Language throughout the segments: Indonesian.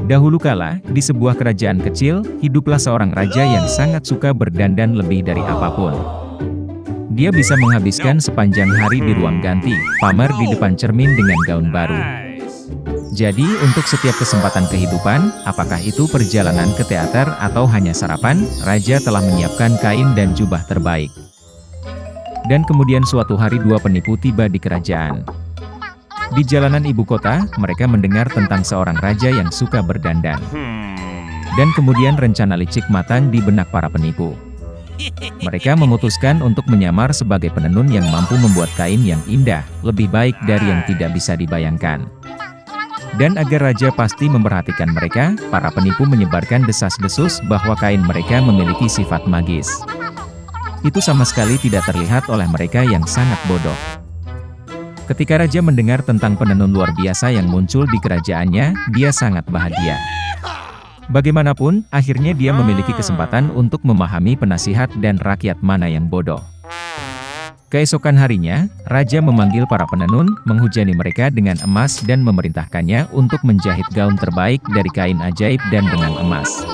Dahulu kala, di sebuah kerajaan kecil, hiduplah seorang raja yang sangat suka berdandan lebih dari apapun. Dia bisa menghabiskan sepanjang hari di ruang ganti, pamer di depan cermin dengan gaun baru. Jadi, untuk setiap kesempatan kehidupan, apakah itu perjalanan ke teater atau hanya sarapan, raja telah menyiapkan kain dan jubah terbaik. Dan kemudian suatu hari dua penipu tiba di kerajaan. Di jalanan ibu kota, mereka mendengar tentang seorang raja yang suka berdandan. Dan kemudian rencana licik matang di benak para penipu. Mereka memutuskan untuk menyamar sebagai penenun yang mampu membuat kain yang indah, lebih baik dari yang tidak bisa dibayangkan. Dan agar raja pasti memperhatikan mereka, para penipu menyebarkan desas-desus bahwa kain mereka memiliki sifat magis. Itu sama sekali tidak terlihat oleh mereka yang sangat bodoh. Ketika raja mendengar tentang penenun luar biasa yang muncul di kerajaannya, dia sangat bahagia. Bagaimanapun, akhirnya dia memiliki kesempatan untuk memahami penasihat dan rakyat mana yang bodoh. Keesokan harinya, raja memanggil para penenun, menghujani mereka dengan emas dan memerintahkannya untuk menjahit gaun terbaik dari kain ajaib dan benang emas.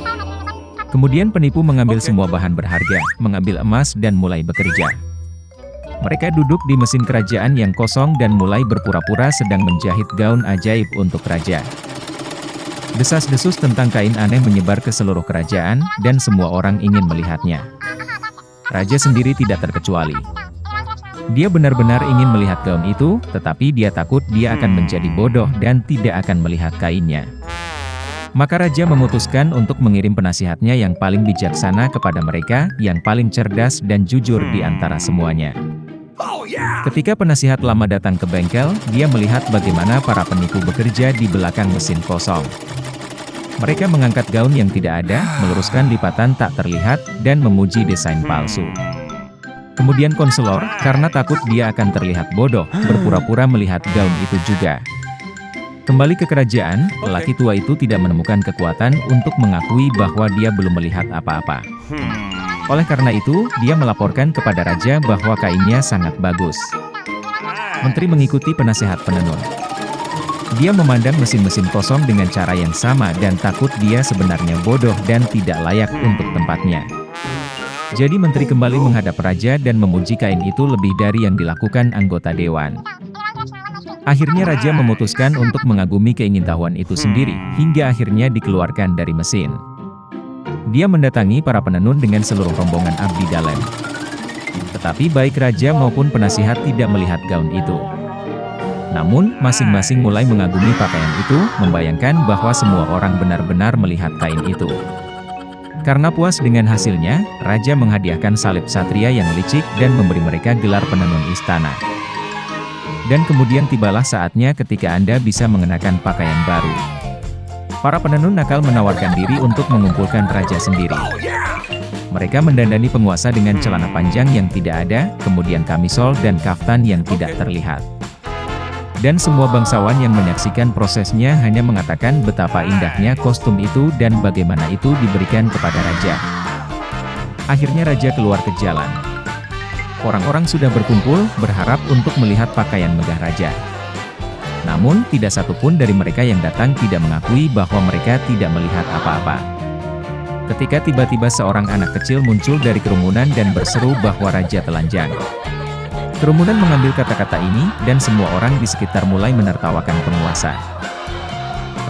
Kemudian penipu mengambil semua bahan berharga, mengambil emas dan mulai bekerja. Mereka duduk di mesin kerajaan yang kosong dan mulai berpura-pura sedang menjahit gaun ajaib untuk raja. Desas-desus tentang kain aneh menyebar ke seluruh kerajaan, dan semua orang ingin melihatnya. Raja sendiri tidak terkecuali. Dia benar-benar ingin melihat gaun itu, tetapi dia takut dia akan menjadi bodoh dan tidak akan melihat kainnya. Maka raja memutuskan untuk mengirim penasihatnya yang paling bijaksana kepada mereka, yang paling cerdas dan jujur di antara semuanya. Ketika penasihat lama datang ke bengkel, dia melihat bagaimana para penipu bekerja di belakang mesin kosong. Mereka mengangkat gaun yang tidak ada, meluruskan lipatan tak terlihat, dan memuji desain palsu. Kemudian konselor, karena takut dia akan terlihat bodoh, berpura-pura melihat gaun itu juga. Kembali ke kerajaan, lelaki tua itu tidak menemukan kekuatan untuk mengakui bahwa dia belum melihat apa-apa. Oleh karena itu, dia melaporkan kepada raja bahwa kainnya sangat bagus. Menteri mengikuti penasihat penenun. Dia memandang mesin-mesin kosong dengan cara yang sama dan takut dia sebenarnya bodoh dan tidak layak untuk tempatnya. Jadi menteri kembali menghadap raja dan memuji kain itu lebih dari yang dilakukan anggota dewan. Akhirnya raja memutuskan untuk mengagumi keingintahuan itu sendiri, hingga akhirnya dikeluarkan dari mesin. Dia mendatangi para penenun dengan seluruh rombongan abdi dalam. Tetapi baik raja maupun penasihat tidak melihat gaun itu. Namun, masing-masing mulai mengagumi pakaian itu, membayangkan bahwa semua orang benar-benar melihat kain itu. Karena puas dengan hasilnya, raja menghadiahkan salib satria yang licik dan memberi mereka gelar penenun istana. Dan kemudian tibalah saatnya ketika Anda bisa mengenakan pakaian baru. Para penenun nakal menawarkan diri untuk mengumpulkan raja sendiri. Mereka mendandani penguasa dengan celana panjang yang tidak ada, kemudian kamisol dan kaftan yang tidak terlihat. Dan semua bangsawan yang menyaksikan prosesnya hanya mengatakan betapa indahnya kostum itu dan bagaimana itu diberikan kepada raja. Akhirnya raja keluar ke jalan. Orang-orang sudah berkumpul, berharap untuk melihat pakaian megah raja. Namun, tidak satupun dari mereka yang datang tidak mengakui bahwa mereka tidak melihat apa-apa. Ketika tiba-tiba seorang anak kecil muncul dari kerumunan dan berseru bahwa raja telanjang. Kerumunan mengambil kata-kata ini, dan semua orang di sekitar mulai menertawakan penguasa.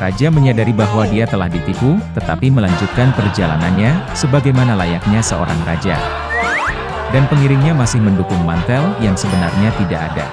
Raja menyadari bahwa dia telah ditipu, tetapi melanjutkan perjalanannya, sebagaimana layaknya seorang raja. Dan pengiringnya masih mendukung mantel yang sebenarnya tidak ada.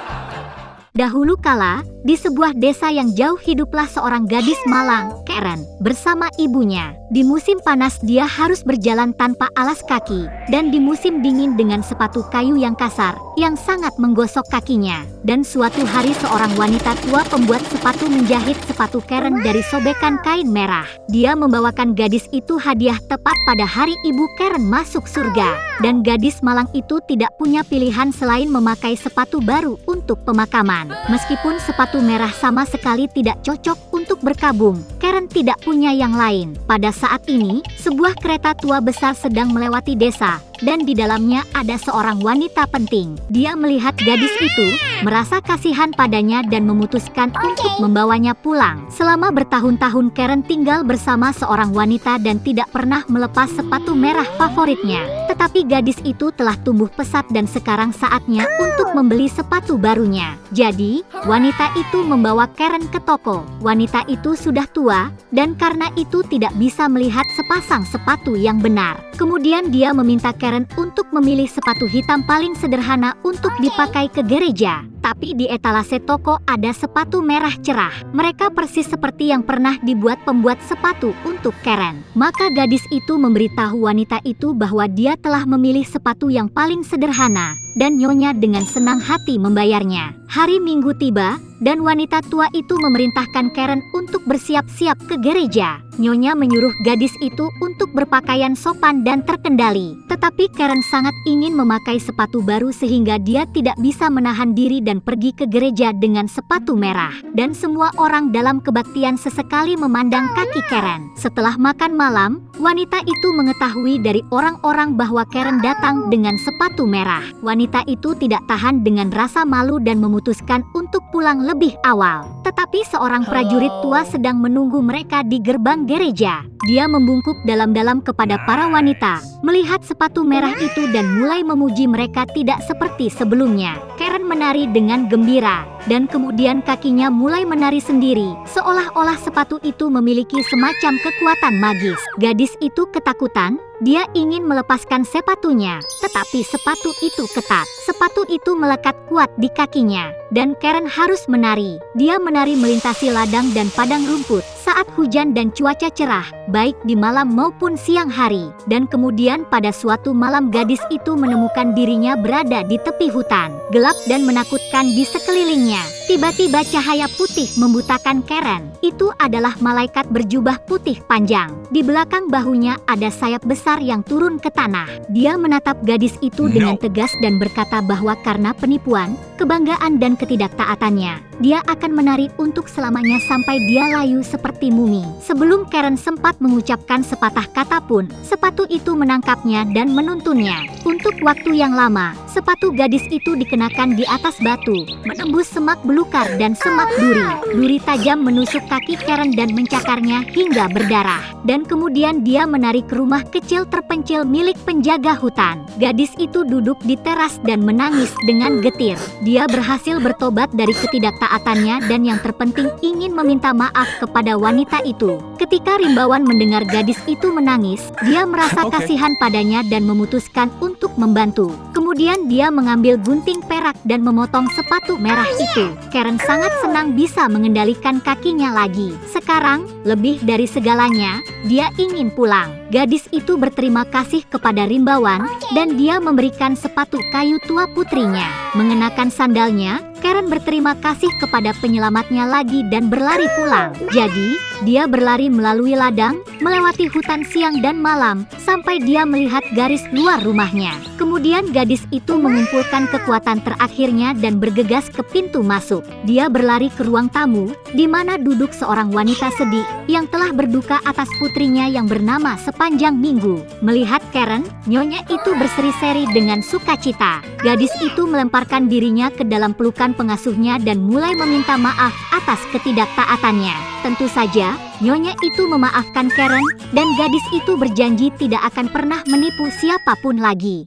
Dahulu kala, di sebuah desa yang jauh hiduplah seorang gadis malang, Karen, bersama ibunya. Di musim panas dia harus berjalan tanpa alas kaki, dan di musim dingin dengan sepatu kayu yang kasar, yang sangat menggosok kakinya. Dan suatu hari seorang wanita tua pembuat sepatu menjahit sepatu Karen dari sobekan kain merah. Dia membawakan gadis itu hadiah tepat pada hari ibu Karen masuk surga. Dan gadis malang itu tidak punya pilihan selain memakai sepatu baru untuk pemakaman. Meskipun sepatu merah sama sekali tidak cocok untuk berkabung, Karen tidak punya yang lain. Pada saat ini, Sebuah kereta tua besar sedang melewati desa, dan di dalamnya ada seorang wanita penting. Dia melihat gadis itu, merasa kasihan padanya dan memutuskan untuk membawanya pulang. Selama bertahun-tahun Karen tinggal bersama seorang wanita dan tidak pernah melepas sepatu merah favoritnya. Tetapi gadis itu telah tumbuh pesat dan sekarang saatnya untuk membeli sepatu barunya. Jadi, wanita itu membawa Karen ke toko. Wanita itu sudah tua, dan karena itu tidak bisa melihat sepasang sepatu yang benar. Kemudian dia meminta Karen untuk memilih sepatu hitam paling sederhana untuk dipakai ke gereja. Tapi di etalase toko ada sepatu merah cerah. Mereka persis seperti yang pernah dibuat pembuat sepatu untuk Karen. Maka gadis itu memberitahu wanita itu bahwa dia telah memilih sepatu yang paling sederhana, dan nyonya dengan senang hati membayarnya. Hari Minggu tiba, dan wanita tua itu memerintahkan Karen untuk bersiap-siap ke gereja. Nyonya menyuruh gadis itu untuk berpakaian sopan dan terkendali. Tetapi Karen sangat ingin memakai sepatu baru sehingga dia tidak bisa menahan diri dan pergi ke gereja dengan sepatu merah. Dan semua orang dalam kebaktian sesekali memandang kaki Karen. Setelah makan malam, wanita itu mengetahui dari orang-orang bahwa Karen datang dengan sepatu merah. Wanita itu tidak tahan dengan rasa malu dan memutuskan untuk pulang lebih awal. Tetapi seorang prajurit tua sedang menunggu mereka di gerbang gereja. Dia membungkuk dalam-dalam kepada para wanita, melihat sepatu merah itu dan mulai memuji mereka tidak seperti sebelumnya. Karen menari dengan gembira, dan kemudian kakinya mulai menari sendiri, seolah-olah sepatu itu memiliki semacam kekuatan magis. Gadis itu ketakutan. Dia ingin melepaskan sepatunya, tetapi sepatu itu ketat. Sepatu itu melekat kuat di kakinya, dan Karen harus menari. Dia menari melintasi ladang dan padang rumput saat hujan dan cuaca cerah, baik di malam maupun siang hari. Dan kemudian pada suatu malam gadis itu menemukan dirinya berada di tepi hutan, gelap dan menakutkan di sekelilingnya. Tiba-tiba cahaya putih membutakan Karen. Itu adalah malaikat berjubah putih panjang. Di belakang bahunya ada sayap besar yang turun ke tanah. Dia menatap gadis itu dengan tegas dan berkata bahwa karena penipuan, kebanggaan dan ketidaktaatannya, dia akan menari untuk selamanya sampai dia layu seperti mumi. Sebelum Karen sempat mengucapkan sepatah kata pun, sepatu itu menangkapnya dan menuntunnya. Untuk waktu yang lama, sepatu gadis itu dikenakan di atas batu, menembus semak belukar dan semak duri. Duri tajam menusuk kaki Karen dan mencakarnya hingga berdarah. Dan kemudian dia menari ke rumah kecil terpencil milik penjaga hutan. Gadis itu duduk di teras dan menangis dengan getir. Dia berhasil bertobat dari ketidaktaatannya dan yang terpenting ingin meminta maaf kepada wanita itu. Ketika Rimbawan mendengar gadis itu menangis, dia merasa kasihan padanya dan memutuskan untuk membantu. Kemudian dia mengambil gunting perak dan memotong sepatu merah itu. Karen sangat senang bisa mengendalikan kakinya lagi. Sekarang, lebih dari segalanya, dia ingin pulang. Gadis itu berterima kasih kepada Rimbawan, dan dia memberikan sepatu kayu tua putrinya. Mengenakan sandalnya, Karen berterima kasih kepada penyelamatnya lagi dan berlari pulang. Jadi, dia berlari melalui ladang, melewati hutan siang dan malam, sampai dia melihat garis luar rumahnya. Kemudian gadis itu mengumpulkan kekuatan terakhirnya dan bergegas ke pintu masuk. Dia berlari ke ruang tamu, di mana duduk seorang wanita sedih, yang telah berduka atas putrinya yang bernama sepanjang minggu. Melihat Karen, nyonya itu berseri-seri dengan sukacita. Gadis itu melemparkan dirinya ke dalam pelukan pengasuhnya dan mulai meminta maaf atas ketidaktaatannya. Tentu saja, nyonya itu memaafkan Karen, dan gadis itu berjanji tidak akan pernah menipu siapapun lagi.